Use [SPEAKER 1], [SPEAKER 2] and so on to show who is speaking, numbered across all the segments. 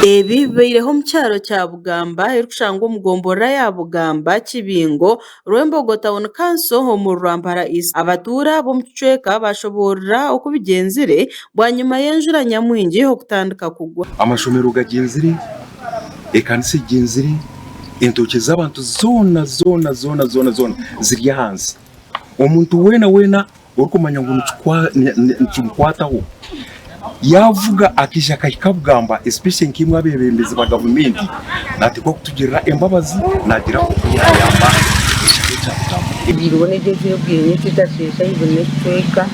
[SPEAKER 1] Ebi beireho mu kyaro kya Bugamba erikushangwa omugombora ya Bugamba Kibingo Rwembogo Town Council omu Rwampara East. Abatuura b'omu kicweka bashoborera okubigenzire bwanyuma y'enjura nyamwingi okutandika kugwa.
[SPEAKER 2] Amashomero gagenzire, ekanisa igenzire, entoke z'abantu zona ziri hansi. Omuntu wena orikumanya ngo nkimukwataho yavuga akisha Bugamba, especially nk'imwe abebembezi ba government natikwa kutugirira embabazi nagira okuyamba
[SPEAKER 3] ibirone byo bwinye tudasesa ibone tweka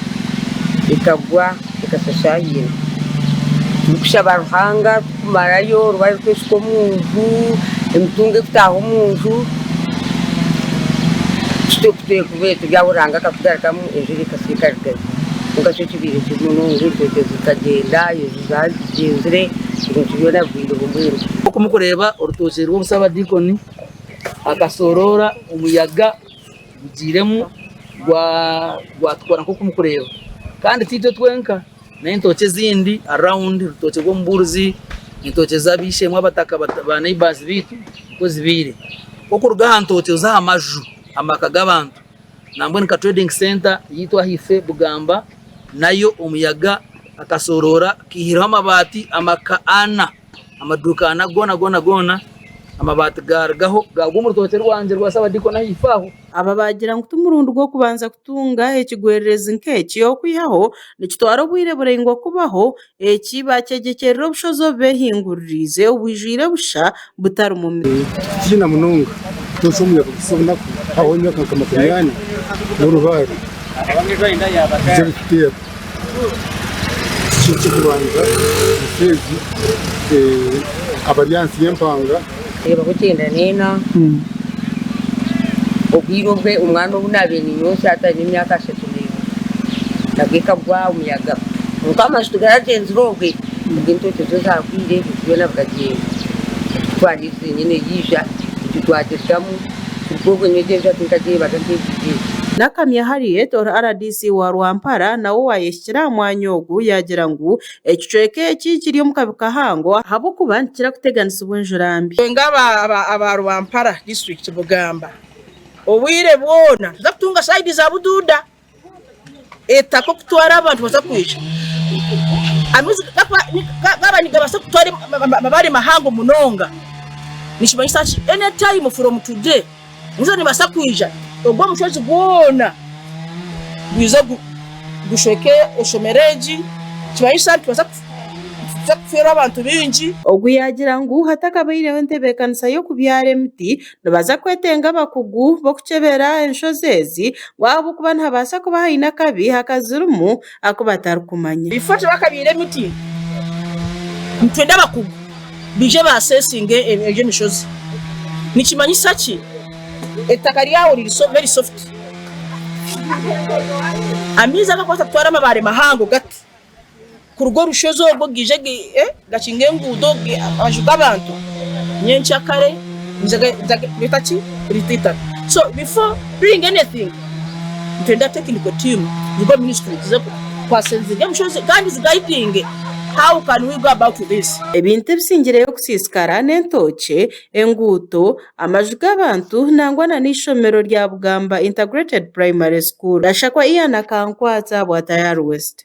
[SPEAKER 3] ikagwa ikasashayira tukushaba ruhanga kumarayo rwari kwesiko munzu emutunge kutaho munzu tutwe kubeto byahuranga kakudarika mu ejiri kasikarike ngacho kibiri kimunungu tukagenda yuzagenzire tukibona bwiro bumbiro
[SPEAKER 4] okumukureba orutoke rw'omusaba dikoni akasorora umuyaga bugiremu gwatwara nko kumukureba kandi tito twenka n'entoke zindi around rutoke rw'omburuzi entoke zabishemu abataka ba neighbors bitu ko zibire okuruga hantoke uza amaju amaka gabantu namboneka trading center yitwa Hife Bugamba nayo umuyaga akasorora kihira amabati amaka ana amaduka ana gona amabati gargaho gagumurutoke rwanje rwasaba diko na Hifaho.
[SPEAKER 1] Aba bagira ngo tumurundo gwo kubanza kutunga ekigwerereza nk'eki okwihaho nikitwara obwire burengwa kubaho eki bakegekerera obushozo behinguririze obwijire busha butari umumiri
[SPEAKER 5] kina munonga tosomya kusomna aho nyaka kamakunyani n'uruhare abangije cyo kubanza sezi abariyansi y'empanga
[SPEAKER 3] eba kugenda nena obwiro bwe umwana obunabe ninyosha atari imyaka 3 nageka gwa umuyaga nkama shitugaragenziroge ibintu tuzakwire kubona bwagenda twanditse nyine yisha twateshamu ubwo nyegeje tukagiye batagiye
[SPEAKER 1] Nakamya Harriet or RDC wa Rwampara nawo wayeshyira mwanyogu yagira ngo ekicweke eki kiri mu kabikahango habo kubankira kuteganisa ubunjurambi
[SPEAKER 6] aba Rwampara district Bugamba obwire bwona tuzakutunga side za bududa etako kutwara abantu basakwisha amizi gabani gabasa kutwara mabari mahango munonga nishimanyisa anytime from today nizo ni basakwisha ogwa mushozi gwona biza gusheke oshomereji kibanyisa kufera abantu bingi
[SPEAKER 1] ogwo yagira ngo hatakabayireho entebekanisa yo kubyara emiti nibaza kwetenga abakugu bo kucebera enshozezi wabo kuba ntabasa kuba hayina kabi hakazirumu ako batarikumanya
[SPEAKER 6] bifate bakabire emiti ntwenda abakugu bije basesinge ejo mishozi nikimanyisa ki etaka lyawo liri very soft amiza akakwata twara amabare mahango gati kurugo rushozo rwo gije gakinge ngudo ajuga abantu nyenshi akare bitaki ritita. So before doing anything ntenda technical team yugo ministry zize kwasenze yamushoze kandi zigaitinge how can we go about this.
[SPEAKER 1] Ebintu bisingire yo kusisikara n'entoke enguto amaju g'abantu nangwana n'ishomero rya Bugamba Integrated Primary School rashakwa iyana kankwatsa bwa Tayari West.